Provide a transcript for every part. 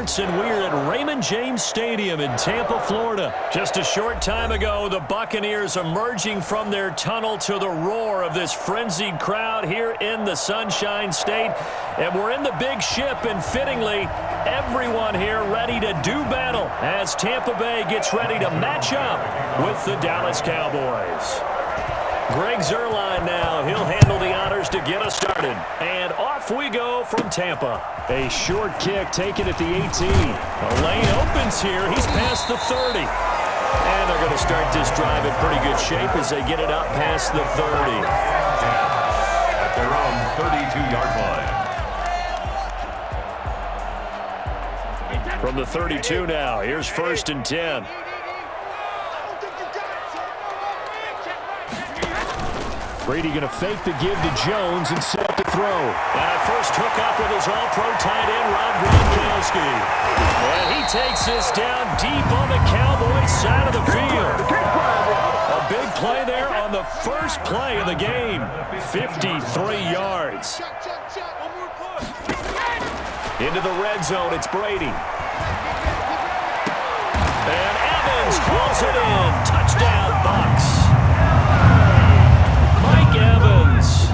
Sports, and we're at Raymond James Stadium in Tampa, Florida. Just a short time ago, the Buccaneers emerging from their tunnel to the roar of this frenzied crowd here in the Sunshine State. And we're in the big ship, and fittingly, everyone here ready to do battle as Tampa Bay gets ready to match up with the Dallas Cowboys. Greg Zuerlein now. He'll handle the honors to get us started. And off we go from Tampa. A short kick taken at the 18. The lane opens here. He's past the 30. And they're going to start this drive in pretty good shape as they get it up past the 30. At their own 32-yard line. From the 32 now, here's 1st and 10. Brady going to fake the give to Jones and set to throw. And a first hook up with his all-pro tight end, Rob Gronkowski. And he takes this down deep on the Cowboys side of the field. A big play there on the first play of the game. 53 yards. Into the red zone, it's Brady. And Evans hauls it in. Touchdown, Bucs. Evans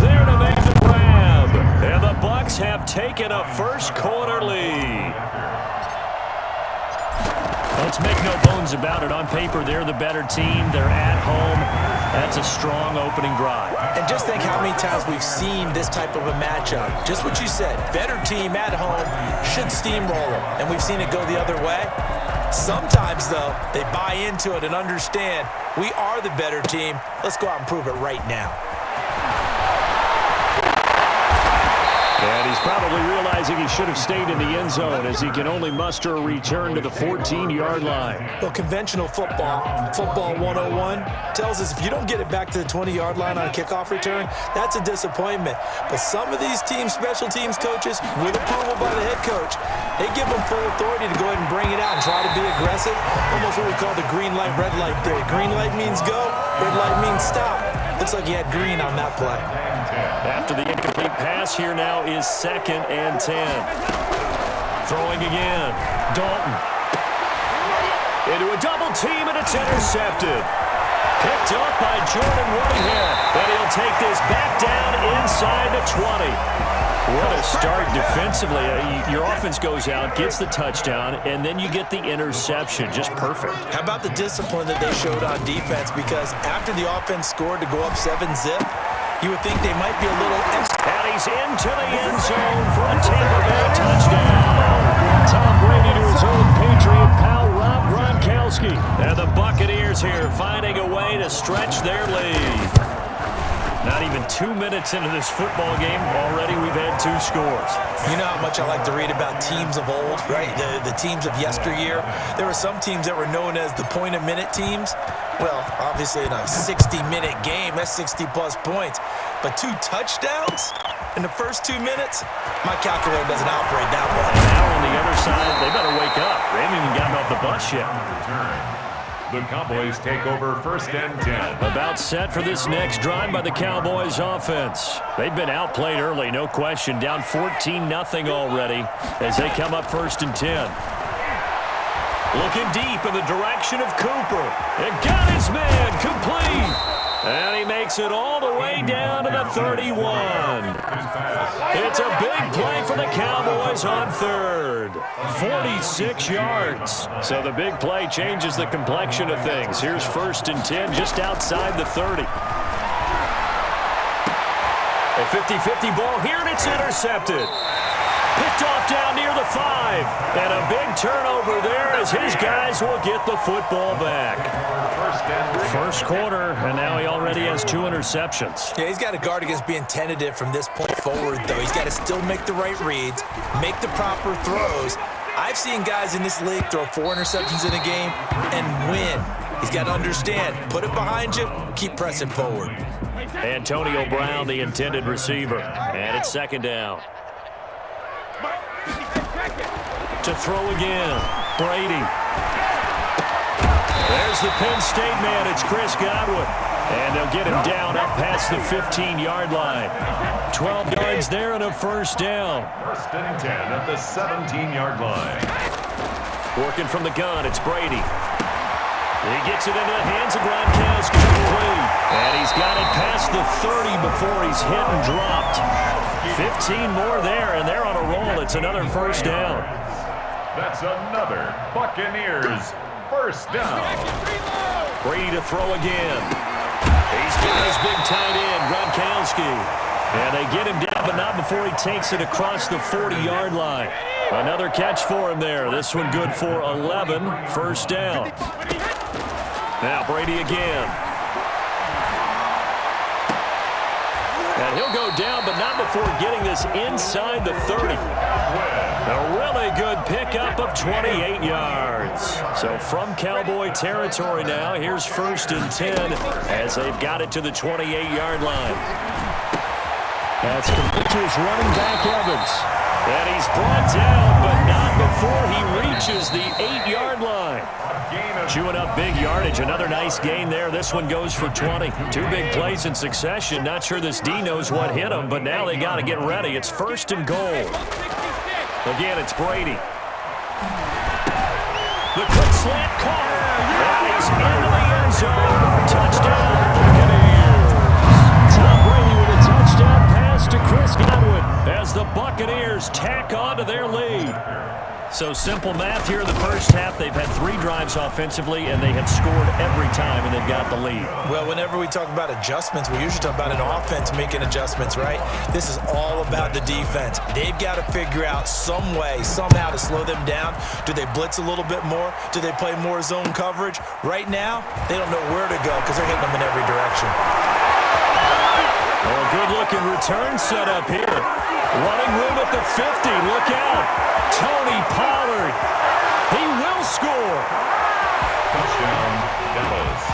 there to make the grab, and the Bucs have taken a first-quarter lead. Let's make no bones about it. On paper, they're the better team. They're at home. That's a strong opening drive. And just think how many times we've seen this type of a matchup. Just what you said, better team at home should steamroll them, and we've seen it go the other way. Sometimes, though, they buy into it and understand we are the better team. Let's go out and prove it right now. And he's probably realizing he should have stayed in the end zone as he can only muster a return to the 14-yard line. Well, conventional football 101, tells us if you don't get it back to the 20-yard line on a kickoff return, that's a disappointment. But some of these teams, special teams coaches, with approval by the head coach, they give them full authority to go ahead and bring it out and try to be aggressive. Almost what we call the green light, red light theory. Green light means go, red light means stop. Looks like he had green on that play. After the incomplete pass, here now is 2nd and 10. Throwing again. Dalton. Into a double team, and it's intercepted. Picked up by Jordan Whitehead. And he'll take this back down inside the 20. What a start defensively. Your offense goes out, gets the touchdown, and then you get the interception. Just perfect. How about the discipline that they showed on defense? Because after the offense scored to go up 7-zip, you would think they might be a little extra. And he's into the end zone for a Tampa Bay touchdown. Tom Brady to his old Patriot pal, Rob Gronkowski. And the Buccaneers here finding a way to stretch their lead. Not even 2 minutes into this football game, already we've had 2 scores. You know how much I like to read about teams of old, right? The teams of yesteryear. There were some teams that were known as the point-a-minute teams. Well, obviously in a 60-minute game, that's 60-plus points. But 2 touchdowns in the first 2 minutes? My calculator doesn't operate that way. And now on the other side, they better wake up. They haven't even gotten off the bus yet. The Cowboys take over 1st and 10. About set for this next drive by the Cowboys offense. They've been outplayed early, no question. Down 14-0 already as they come up 1st and 10. Looking deep in the direction of Cooper. And got his man complete. And he makes it all the way down to the 31. It's a big play for the Cowboys on 3rd. 46 yards. So the big play changes the complexion of things. Here's 1st and 10 just outside the 30. A 50-50 ball here, and it's intercepted. Picked off down near the 5. And a big turnover there as his guys will get the football back. First quarter, and now he already has 2 interceptions. Yeah, he's got to guard against being tentative from this point forward, though. He's got to still make the right reads, make the proper throws. I've seen guys in this league throw 4 interceptions in a game and win. He's got to understand, put it behind you, keep pressing forward. Antonio Brown, the intended receiver, and it's 2nd down. To throw again, Brady. There's the Penn State man. It's Chris Godwin. And they'll get him down up past the 15-yard line. 12 yards there and a first down. First and 10 at the 17-yard line. Working from the gun, it's Brady. He gets it into the hands of Gronkowski. And he's got it past the 30 before he's hit and dropped. 15 more there, and they're on a roll. It's another first down. That's another Buccaneers first down. Brady to throw again. He's got his big tight end, Gronkowski. And they get him down, but not before he takes it across the 40-yard line. Another catch for him there. This one good for 11. First down. Now Brady again. And he'll go down, but not before getting this inside the 30. A really good pickup of 28 yards. So from Cowboy territory now, here's first and 10 as they've got it to the 28-yard line. That's complete to his running back, Evans. And he's brought down, but not before he reaches the 8-yard line. Chewing up big yardage. Another nice gain there. This one goes for 20. Two big plays in succession. Not sure this D knows what hit him, but now they got to get ready. It's first and goal. Again, it's Brady. The quick slant caught. And he's into the end zone. Touchdown, Buccaneers. Tom Brady with a touchdown pass to Chris Godwin as the Buccaneers tack on to their lead. So simple math here in the first half. They've had 3 drives offensively, and they have scored every time, and they've got the lead. Well, whenever we talk about adjustments, we usually talk about an offense making adjustments, right? This is all about the defense. They've got to figure out some way, somehow to slow them down. Do they blitz a little bit more? Do they play more zone coverage? Right now, they don't know where to go because they're hitting them in every direction. Well, a good-looking return set up here. Running room at the 50. Look out. Tony Pollard. He will score. Touchdown, Dallas.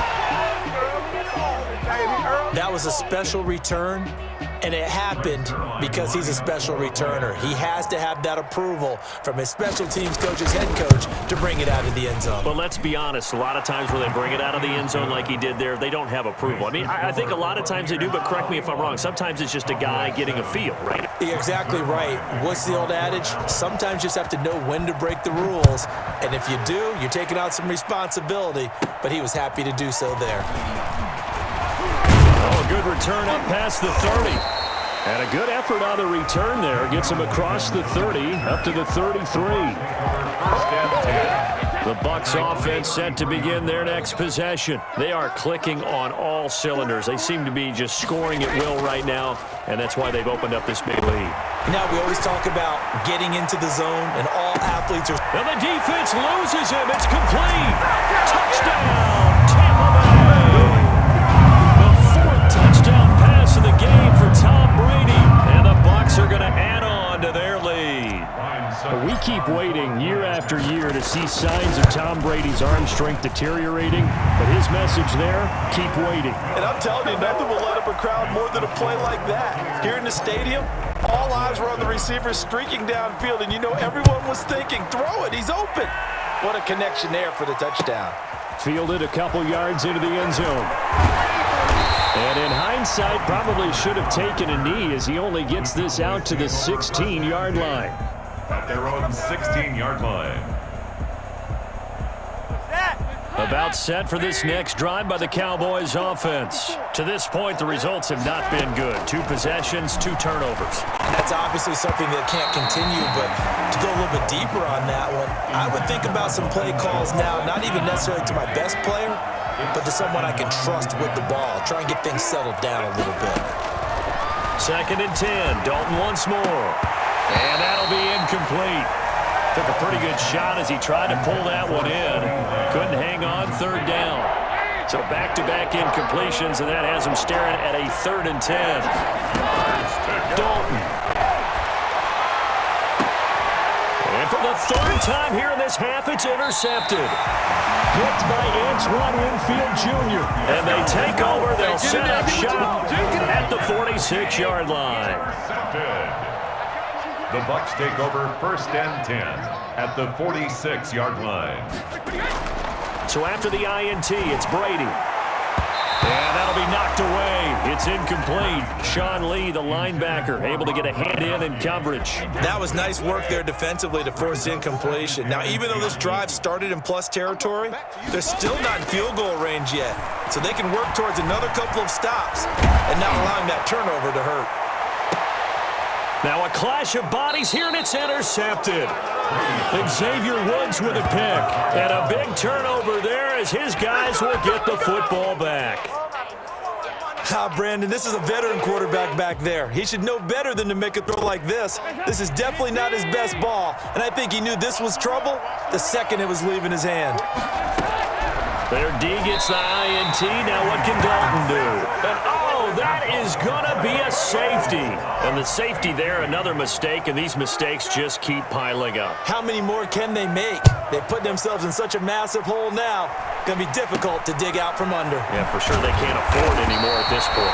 That was a special return, and it happened because he's a special returner. He has to have that approval from his special teams coach's head coach to bring it out of the end zone. But let's be honest, a lot of times when they bring it out of the end zone like he did there, they don't have approval. I mean, I think a lot of times they do, but correct me if I'm wrong. Sometimes it's just a guy getting a feel, right? You're exactly right. What's the old adage? Sometimes you just have to know when to break the rules, and if you do, you're taking out some responsibility, but he was happy to do so there. Oh, a good return up past the 30. And a good effort on the return there. Gets him across the 30, up to the 33. First and 10. The Bucs offense set to begin their next possession. They are clicking on all cylinders. They seem to be just scoring at will right now, and that's why they've opened up this big lead. Now, we always talk about getting into the zone, and all athletes are... And the defense loses him. It's complete. Touchdown, Tampa Bay. The 4th touchdown pass of the game for Tom Brady. And the Bucs are going to add on to their lead. We keep waiting year after year to see signs of Tom Brady's arm strength deteriorating, but his message there, keep waiting. And I'm telling you, nothing will light up a crowd more than a play like that. Here in the stadium, all eyes were on the receiver streaking downfield, and you know everyone was thinking, throw it, he's open. What a connection there for the touchdown. Fielded a couple yards into the end zone. And in hindsight, probably should have taken a knee as he only gets this out to the 16-yard line. At their own 16-yard line. About set for this next drive by the Cowboys offense. To this point, the results have not been good. 2 possessions, 2 turnovers. That's obviously something that can't continue, but to go a little bit deeper on that one, I would think about some play calls now, not even necessarily to my best player, but to someone I can trust with the ball. Try and get things settled down a little bit. 2nd and 10. Dalton once more. And that'll be incomplete. Took a pretty good shot as he tried to pull that one in. Couldn't hang on. 3rd down. So back-to-back incompletions, and that has him staring at a 3rd and 10. Dalton. And for the 3rd time here in this half, it's intercepted. Picked by Antoine Winfield Jr. And they take over. They'll set up shop at the 46-yard line. The Bucs take over 1st and 10 at the 46-yard line. So after the INT, it's Brady. And that'll be knocked away. It's incomplete. Sean Lee, the linebacker, able to get a hand in coverage. That was nice work there defensively to force incompletion. Now, even though this drive started in plus territory, they're still not in field goal range yet. So they can work towards another couple of stops and not allowing that turnover to hurt. Now a clash of bodies here, and it's intercepted. Xavier Woods with a pick. And a big turnover there as his guys will get the football back. Brandon, this is a veteran quarterback back there. He should know better than to make a throw like this. This is definitely not his best ball, and I think he knew this was trouble the second it was leaving his hand. Their D gets the INT. Now what can Dalton do? And that is going to be a safety. And the safety there, another mistake, and these mistakes just keep piling up. How many more can they make? They put themselves in such a massive hole now. Going to be difficult to dig out from under. Yeah, for sure they can't afford anymore at this point.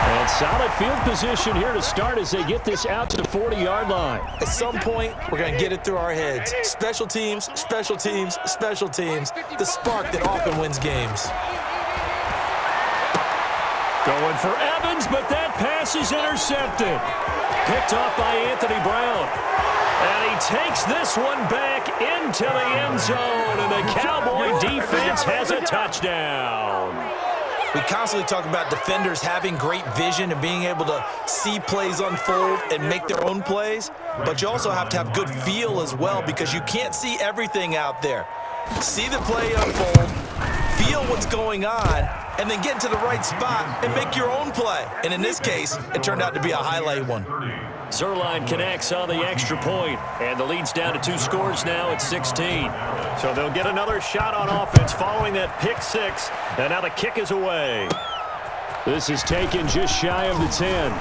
And solid field position here to start as they get this out to the 40-yard line. At some point, we're going to get it through our heads. Special teams, special teams, special teams. The spark that often wins games. Going for Evans, but that pass is intercepted. Picked off by Anthony Brown. And he takes this one back into the end zone, and the Cowboy defense has a touchdown. We constantly talk about defenders having great vision and being able to see plays unfold and make their own plays, but you also have to have good feel as well because you can't see everything out there. See the play unfold, feel what's going on, and then get into the right spot and make your own play. And in this case, it turned out to be a highlight one. Zerline connects on the extra point, and the lead's down to 2 scores now at 16. So they'll get another shot on offense following that pick 6, and now the kick is away. This is taken just shy of the 10.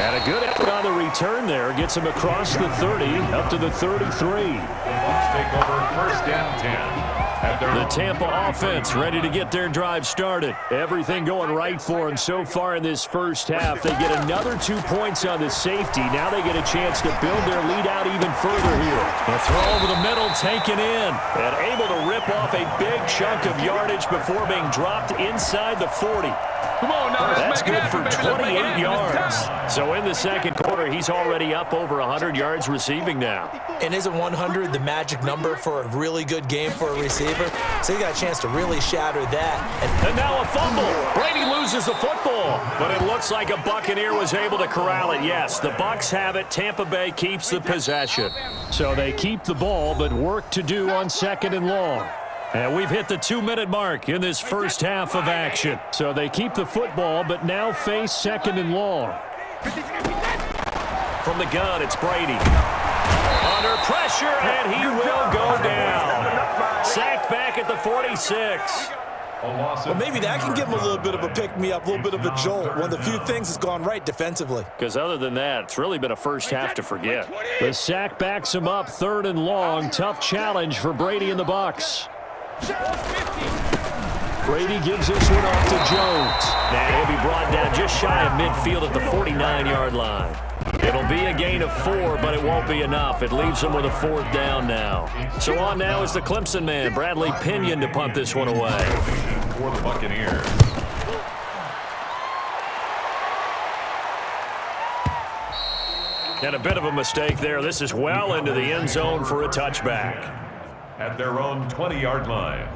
And a good effort on the return there. Gets him across the 30, up to the 33. Bucs take over first and 10. The Tampa offense ready to get their drive started. Everything going right for them so far in this first half. They get another 2 points on the safety. Now they get a chance to build their lead out even further here. A throw over the middle taken in and able to rip off a big chunk of yardage before being dropped inside the 40. Come on now, That's good for 28 yards. So in the second quarter, he's already up over 100 yards receiving now. And isn't 100 the magic number for a really good game for a receiver? So he got a chance to really shatter that. And now a fumble. Brady loses the football. But it looks like a Buccaneer was able to corral it. Yes, the Bucs have it. Tampa Bay keeps the possession. So they keep the ball, but work to do on 2nd and long. And we've hit the 2-minute mark in this first half of action. So they keep the football, but now face 2nd and long. From the gun, it's Brady. Under pressure, and he will go down. Sacked back at the 46. Well, maybe that can give him a little bit of a pick-me-up, a little bit of a jolt. One of the few things that's gone right defensively. Because other than that, it's really been a first half to forget. The sack backs him up 3rd and long. Tough challenge for Brady and the Bucs. Brady gives this one off to Jones. And he'll be brought down just shy of midfield at the 49-yard line. It'll be a gain of 4, but it won't be enough. It leaves him with a 4th down now. So on now is the Clemson man, Bradley Pinion, to punt this one away. For the Buccaneers. And a bit of a mistake there. This is well into the end zone for a touchback. At their own 20-yard line.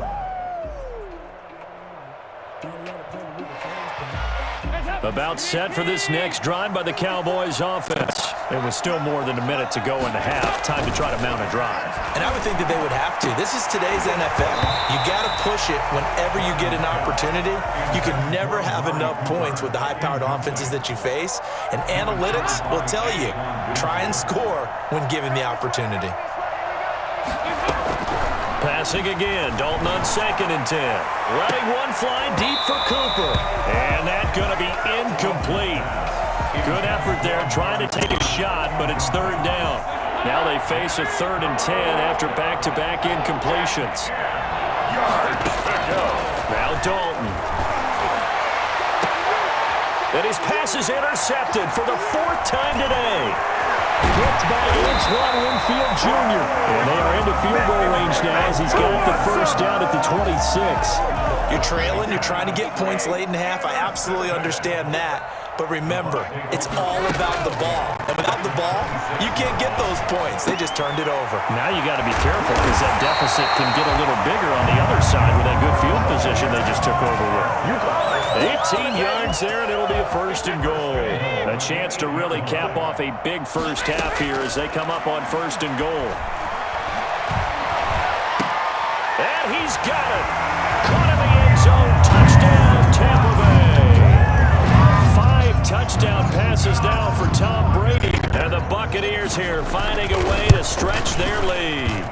About set for this next drive by the Cowboys offense. It was still more than a minute to go in the half. Time to try to mount a drive. And I would think that they would have to. This is today's NFL. You got to push it whenever you get an opportunity. You can never have enough points with the high-powered offenses that you face. And analytics will tell you, try and score when given the opportunity. Passing again, Dalton on 2nd and 10. Letting one fly deep for Cooper. And that's going to be incomplete. Good effort there trying to take a shot, but it's 3rd down. Now they face a 3rd and 10 after back-to-back incompletions. Yards to go. Now Dalton. And his pass is intercepted for the 4th time today. Picked by Antoine Winfield Jr. And they are into field goal range now as he's got the 1st down at the 26. You're trailing, you're trying to get points late in the half. I absolutely understand that. But remember, it's all about the ball. And without the ball, you can't get those points. They just turned it over. Now you got to be careful because that deficit can get a little bigger on the other side with that good field position they just took over with. 18 yards there, and it'll be a 1st and goal. A chance to really cap off a big first half here as they come up on 1st and goal. And he's got it. Caught in the end zone. Touchdown, Tampa Bay. 5 touchdown passes now for Tom Brady. And the Buccaneers here finding a way to stretch their lead.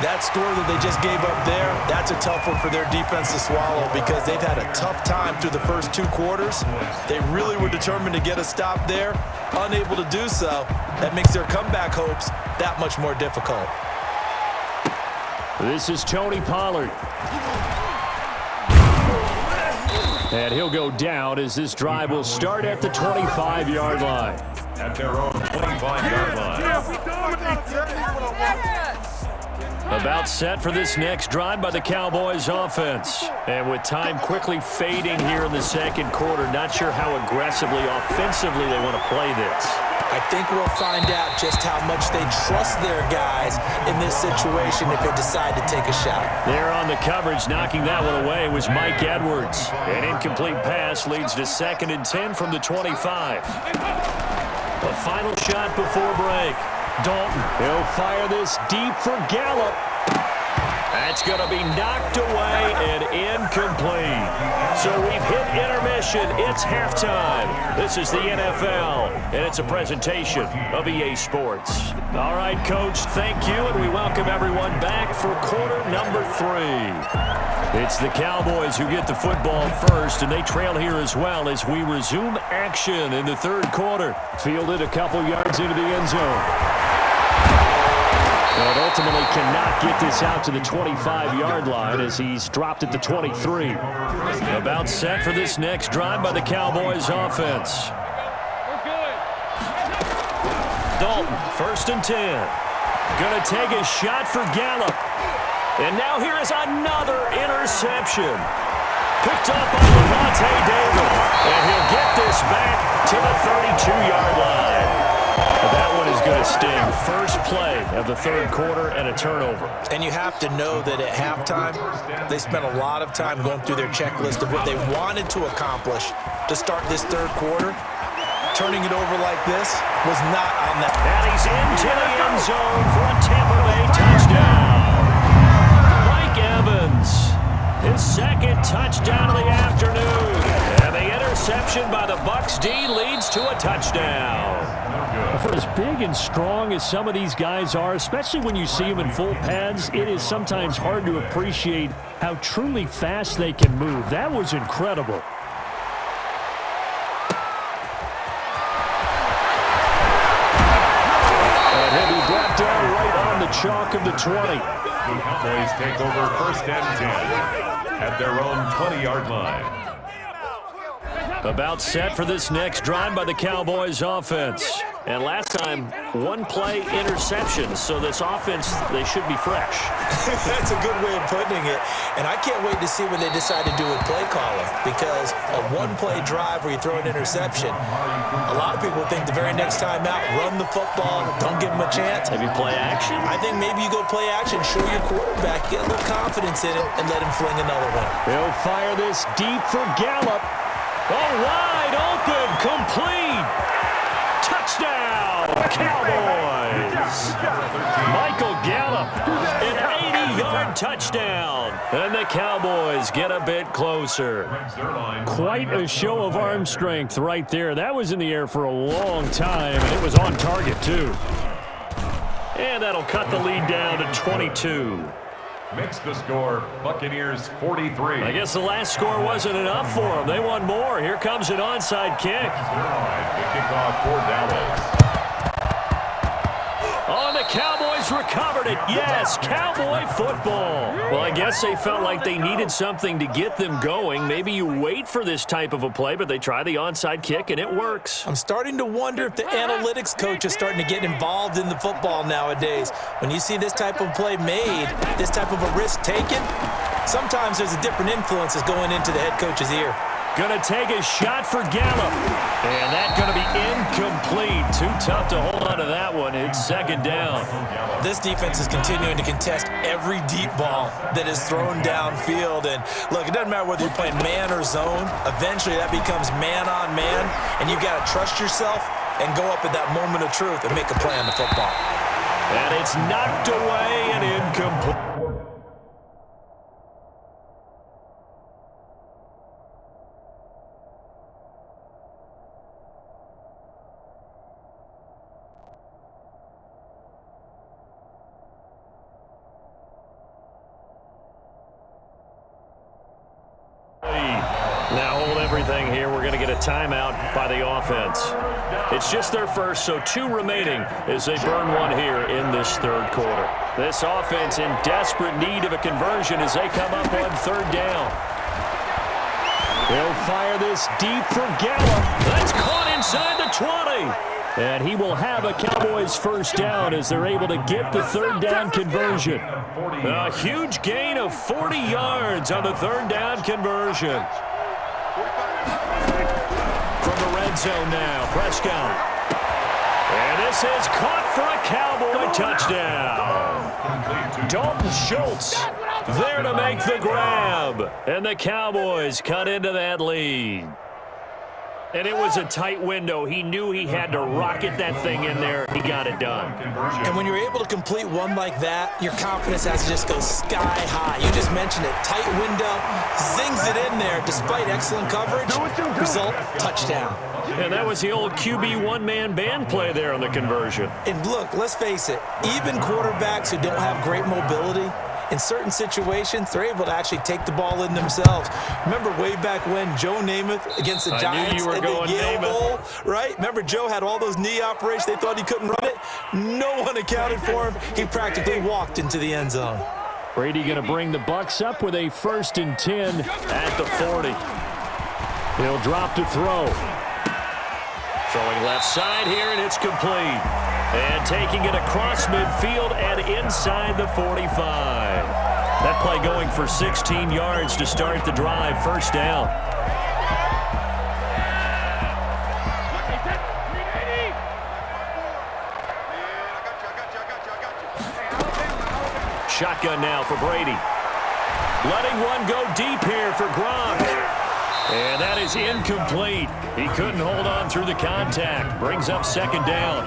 That score that they just gave up there, that's a tough one for their defense to swallow because they've had a tough time through the first 2 quarters. They really were determined to get a stop there, unable to do so. That makes their comeback hopes that much more difficult. This is Tony Pollard. And he'll go down as this drive will start at the 25-yard line. At their own 25-yard line. About set for this next drive by the Cowboys offense. And with time quickly fading here in the second quarter, not sure how aggressively, offensively they want to play this. I think we'll find out just how much they trust their guys in this situation if they decide to take a shot. There on the coverage, knocking that one away was Mike Edwards. An incomplete pass leads to 2nd and 10 from the 25. A final shot before break. Dalton, he'll fire this deep for Gallup. That's going to be knocked away and incomplete. So we've hit intermission. It's halftime. This is the NFL, and it's a presentation of EA Sports. All right, Coach, thank you, and we welcome everyone back for quarter number 3. It's the Cowboys who get the football first, and they trail here as well as we resume action in the 3rd quarter. Fielded a couple yards into the end zone. But ultimately cannot get this out to the 25-yard line as he's dropped at the 23. About set for this next drive by the Cowboys offense. Dalton, 1st and 10. Gonna take a shot for Gallup. And now here is another interception. Picked up by Levante David. And he'll get this back to the 32-yard line. That one is going to sting. First play of the 3rd quarter and a turnover. And you have to know that at halftime, they spent a lot of time going through their checklist of what they wanted to accomplish to start this 3rd quarter. Turning it over like this was not on that. And he's into the end zone for a Tampa Bay touchdown. Mike Evans, his 2nd touchdown of the afternoon. And the interception by the Bucs D leads to a touchdown. For as big and strong as some of these guys are, especially when you see them in full pads, it is sometimes hard to appreciate how truly fast they can move. That was incredible. And he'll be brought down right on the chalk of the 20. The Cowboys take over 1st and 10 at their own 20-yard line. About set for this next drive by the Cowboys offense. And last time, 1-play interception. So this offense, they should be fresh. That's a good way of putting it. And I can't wait to see what they decide to do with play calling. Because a 1-play drive where you throw an interception, a lot of people think the very next time out, run the football, don't give them a chance. Maybe play action? I think maybe you go play action, show your quarterback, get a little confidence in it, and let him fling another one. They'll fire this deep for Gallup. Oh, wide open, complete. Touchdown, Cowboys. Michael Gallup, an 80-yard touchdown. And the Cowboys get a bit closer. Quite a show of arm strength right there. That was in the air for a long time, and it was on target, too. And that'll cut the lead down to 22. Makes the score Buccaneers 43. I guess the last score wasn't enough for them. They want more. Here comes an onside kick. The kickoff for Dallas. Oh, the Cowboys recovered it. Yes, Cowboy football. Well, I guess they felt like they needed something to get them going. Maybe you wait for this type of a play, but they try the onside kick, and it works. I'm starting to wonder if the analytics coach is starting to get involved in the football nowadays. When you see this type of play made, this type of a risk taken, Sometimes there's a different influences going into the head coach's ear. Gonna take a shot for Gallup. And that's gonna be incomplete. Too tough to hold on to that one. It's second down. This defense is continuing to contest every deep ball that is thrown downfield. And look, it doesn't matter whether you're playing man or zone. Eventually that becomes man on man. And you've got to trust yourself and go up at that moment of truth and make a play on the football. And it's knocked away and incomplete. Now hold everything here. We're going to get a timeout by the offense. It's just their first, so 2 remaining as they burn one here in this third quarter. This offense in desperate need of a conversion as they come up on third down. They'll fire this deep for Gallup. That's caught inside the 20. And he will have a Cowboys first down as they're able to get the third down conversion. A huge gain of 40 yards on the third down conversion. From the red zone now, Prescott. And this is caught for a Cowboy touchdown. Dalton Schultz there to make the grab. And the Cowboys cut into that lead. And it was a tight window. He knew he had to rocket that thing in there. He got it done. And when you're able to complete one like that, your confidence has to just go sky high. You just mentioned it. Tight window, zings it in there despite excellent coverage. Result, touchdown. And that was the old QB one-man band play there on the conversion. And look, let's face it, even quarterbacks who don't have great mobility, in certain situations, they're able to actually take the ball in themselves. Remember way back when Joe Namath against the Giants at the Yale Bowl, right? Remember Joe had all those knee operations. They thought he couldn't run it. No one accounted for him. He practically walked into the end zone. Brady going to bring the Bucs up with a 1st and 10 at the 40. He'll drop to throw. Throwing left side here, and it's complete. And taking it across midfield and inside the 45. That play going for 16 yards to start the drive. First down. Shotgun now for Brady. Letting one go deep here for Gronk. And that is incomplete. He couldn't hold on through the contact. Brings up second down.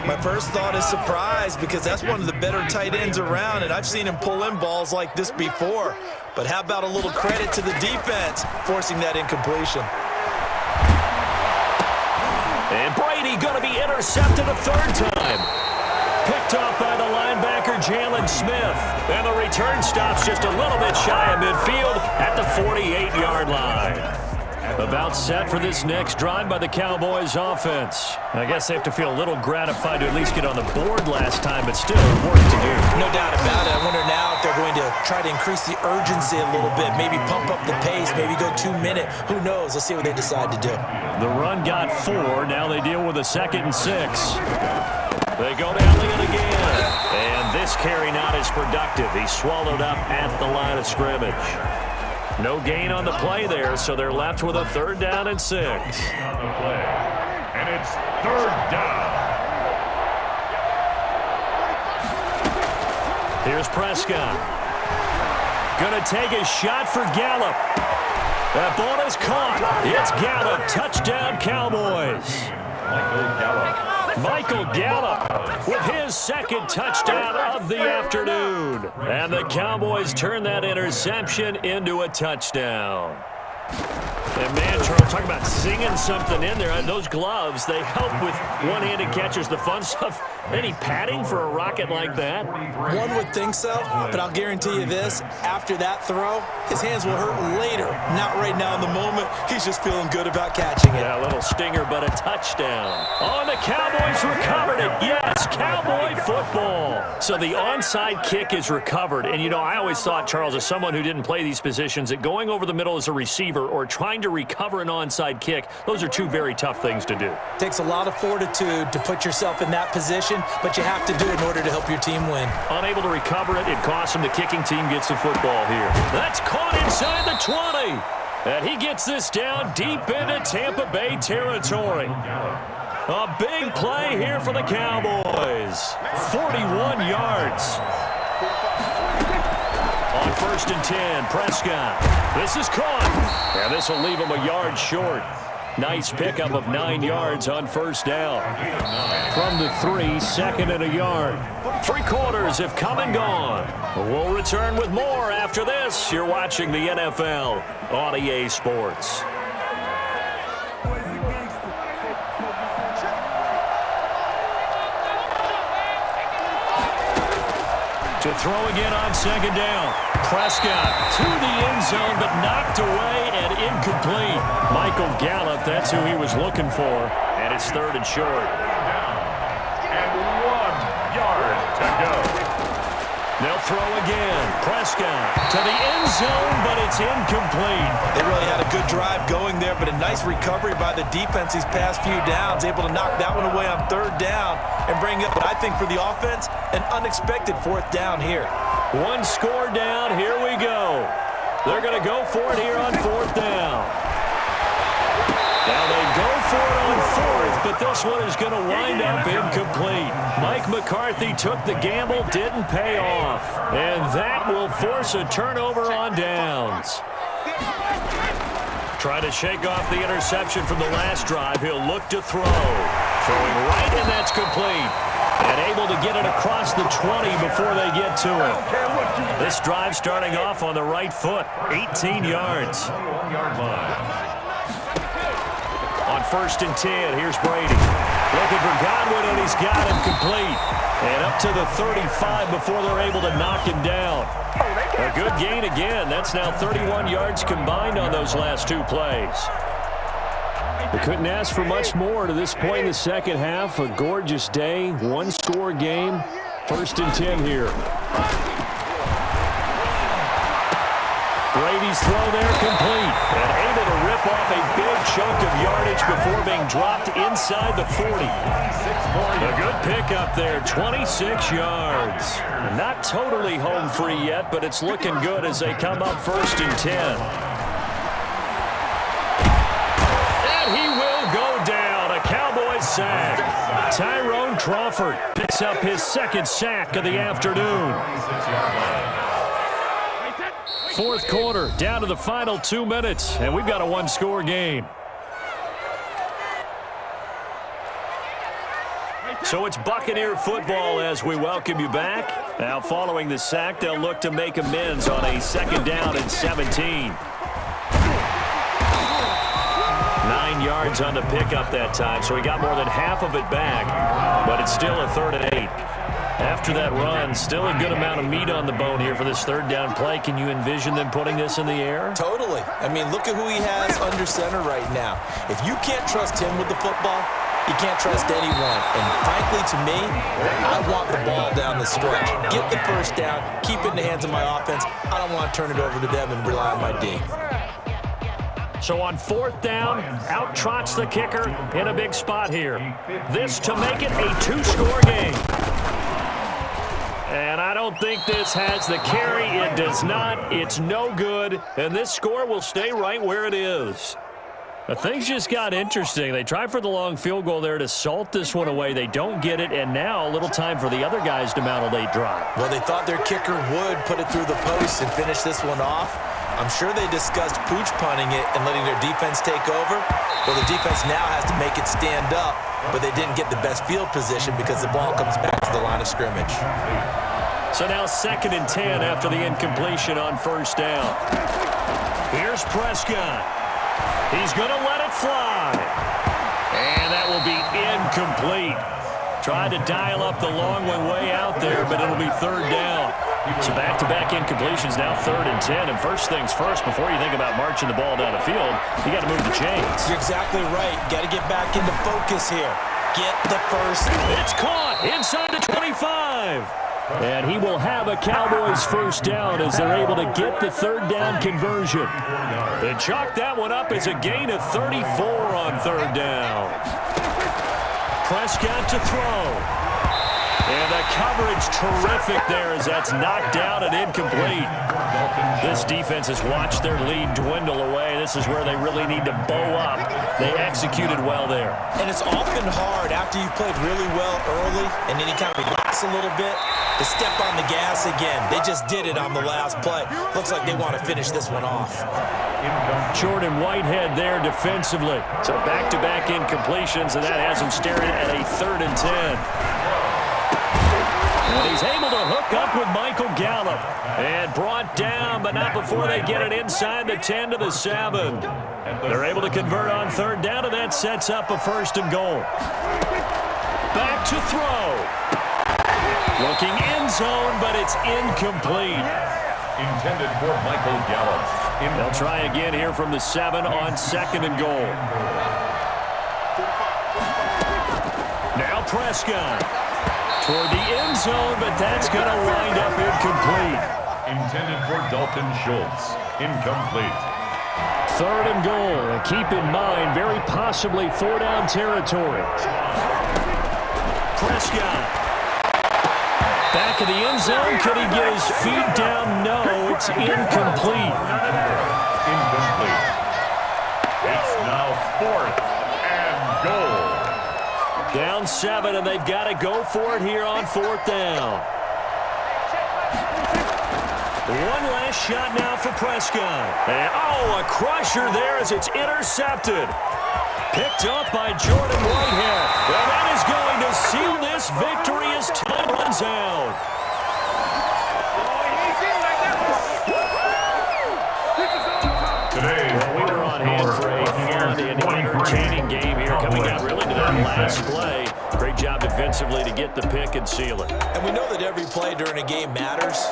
My first thought is surprise because that's one of the better tight ends around, and I've seen him pull in balls like this before. But how about a little credit to the defense forcing that incompletion? And Brady going to be intercepted a third time. Picked off by the linebacker, Jalen Smith. And the return stops just a little bit shy of midfield at the 48-yard line. About set for this next drive by the Cowboys offense. I guess they have to feel a little gratified to at least get on the board last time, but still work to do. No doubt about it. I wonder now if they're going to try to increase the urgency a little bit, maybe pump up the pace, maybe go 2-minute. Who knows? Let's see what they decide to do. The run got 4. Now they deal with a 2nd and 6. They go to Elliott again. And this carry not as productive. He's swallowed up at the line of scrimmage. No gain on the play there, so they're left with a 3rd down and 6. On the play, and it's 3rd down. Here's Prescott. Gonna take a shot for Gallup. That ball is caught. It's Gallup. Touchdown, Cowboys. Michael Gallup with his 2nd touchdown of the afternoon. And the Cowboys turn that interception into a touchdown. And man, Charles, talking about singing something in there. Those gloves, they help with one-handed catches, the fun stuff. Any padding for a rocket like that? One would think so, but I'll guarantee you this. After that throw, his hands will hurt later. Not right now in the moment. He's just feeling good about catching it. Yeah, a little stinger, but a touchdown. Oh, and the Cowboys recovered it. Yes, Cowboy football. So the onside kick is recovered. And, you know, I always thought, Charles, as someone who didn't play these positions, that going over the middle as a receiver or trying trying to recover an onside kick. Those are two very tough things to do. Takes a lot of fortitude to put yourself in that position, but you have to do it in order to help your team win. Unable to recover it, it costs him. The kicking team gets the football here. That's caught inside the 20. And he gets this down deep into Tampa Bay territory. A big play here for the Cowboys. 41 yards. On 1st and 10, Prescott. This is caught. And this will leave him a yard short. Nice pickup of 9 yards on 1st down. From the 3, 2nd and a yard. 3 quarters have come and gone. We'll return with more after this. You're watching the NFL on EA Sports. To throw again on 2nd down. Prescott to the end zone, but knocked away and incomplete. Michael Gallup, that's who he was looking for. And it's 3rd and short. And 1 yard to go. They'll throw again. Prescott to the end zone, but it's incomplete. They really had a good drive going there, but a nice recovery by the defense these past few downs, able to knock that one away on 3rd down and bring up, I think, for the offense, an unexpected 4th down here. 1 score down. Here we go. They're going to go for it here on 4th down. Now they go for it on 4th, but this one is going to wind up incomplete. Mike McCarthy took the gamble, didn't pay off. And that will force a turnover on downs. Try to shake off the interception from the last drive. He'll look to throw. Throwing right, and that's complete. And able to get it across the 20 before they get to it. This drive starting off on the right foot. 18 yards. 1-yard line. On 1st and 10, here's Brady. Looking for Godwin, and he's got him complete. And up to the 35 before they're able to knock him down. A good gain again. That's now 31 yards combined on those last 2 plays. They couldn't ask for much more to this point in the second half. A gorgeous day, 1-score game. 1st and 10 here. Brady's throw there complete. And able to rip off a big chunk of yardage before being dropped inside the 40. A good pickup there, 26 yards. Not totally home free yet, but it's looking good as they come up 1st and 10. And he will go down. A Cowboys sack. Tyrone Crawford picks up his 2nd sack of the afternoon. 4th quarter, down to the final 2 minutes, and we've got a 1-score game. So it's Buccaneer football as we welcome you back. Now following the sack, they'll look to make amends on a 2nd down and 17. 9 yards on the pickup that time, so he got more than half of it back, but it's still a 3rd and 8. After that run, still a good amount of meat on the bone here for this 3rd down play. Can you envision them putting this in the air? Totally. I mean, look at who he has under center right now. If you can't trust him with the football, you can't trust anyone. And frankly, to me, I want the ball down the stretch. Get the 1st down, keep it in the hands of my offense. I don't want to turn it over to them and rely on my D. So on 4th down, out trots the kicker in a big spot here. This to make it a 2-score game. And I don't think this has the carry. It does not. It's no good. And this score will stay right where it is. But things just got interesting. They tried for the long field goal there to salt this one away. They don't get it. And now a little time for the other guys to mount a late drive. Well, they thought their kicker would put it through the post and finish this one off. I'm sure they discussed pooch punting it and letting their defense take over. Well, the defense now has to make it stand up, but they didn't get the best field position because the ball comes back to the line of scrimmage. So now 2nd and 10 after the incompletion on 1st down. Here's Prescott. He's going to let it fly. And that will be incomplete. Tried to dial up the long one way out there, but it'll be 3rd down. So back-to-back incompletions, now 3rd and 10. And first things first, before you think about marching the ball down the field, you got to move the chains. You're exactly right. Got to get back into focus here. Get the 1st. It's caught inside the 25. And he will have a Cowboys first down as they're able to get the third down conversion. They chalk that one up as a gain of 34 on third down. Prescott to throw. And the coverage terrific there as that's knocked down and incomplete. This defense has watched their lead dwindle away. This is where they really need to bow up. They executed well there. And it's often hard after you've played really well early and then you kind of relax a little bit to step on the gas again. They just did it on the last play. Looks like they want to finish this one off. Jordan Whitehead there defensively. So back-to-back incompletions, and that has him staring at a 3rd and 10. And he's able to hook up with Michael Gallup. And brought down, but not before they get it inside the 10 to the 7. They're able to convert on third down, and that sets up a 1st and goal. Back to throw. Looking end zone, but it's incomplete. Intended for Michael Gallup. They'll try again here from the 7 on 2nd and goal. Now Prescott. Toward the end zone, but that's going to wind up incomplete. Intended for Dalton Schultz. Incomplete. 3rd and goal. And keep in mind, very possibly 4-down territory. Prescott. Back of the end zone. Could he get his feet down? No, it's incomplete. Incomplete. It's now 4th and goal. Down 7, and they've got to go for it here on 4th down. One last shot now for Prescott. And, a crusher there as it's intercepted. Picked up by Jordan Whitehead. And that is going to seal this victory as time runs out. Well, we were on hand for a fun and entertaining game here, coming down really to that last play. Great job defensively to get the pick and seal it. And we know that every play during a game matters.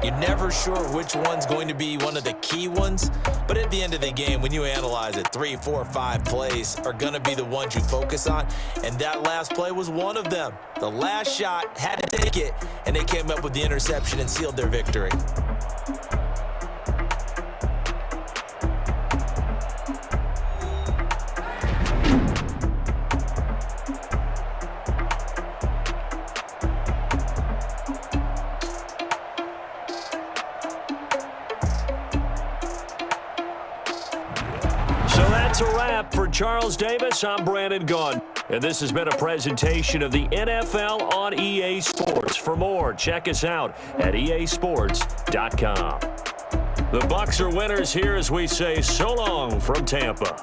You're never sure which one's going to be one of the key ones. But at the end of the game, when you analyze it, 3, 4, 5 plays are going to be the ones you focus on. And that last play was one of them. The last shot had to take it, and they came up with the interception and sealed their victory. That's a wrap for Charles Davis. I'm Brandon Gaudin. And this has been a presentation of the NFL on EA Sports. For more, check us out at easports.com. The Bucs are winners here as we say so long from Tampa.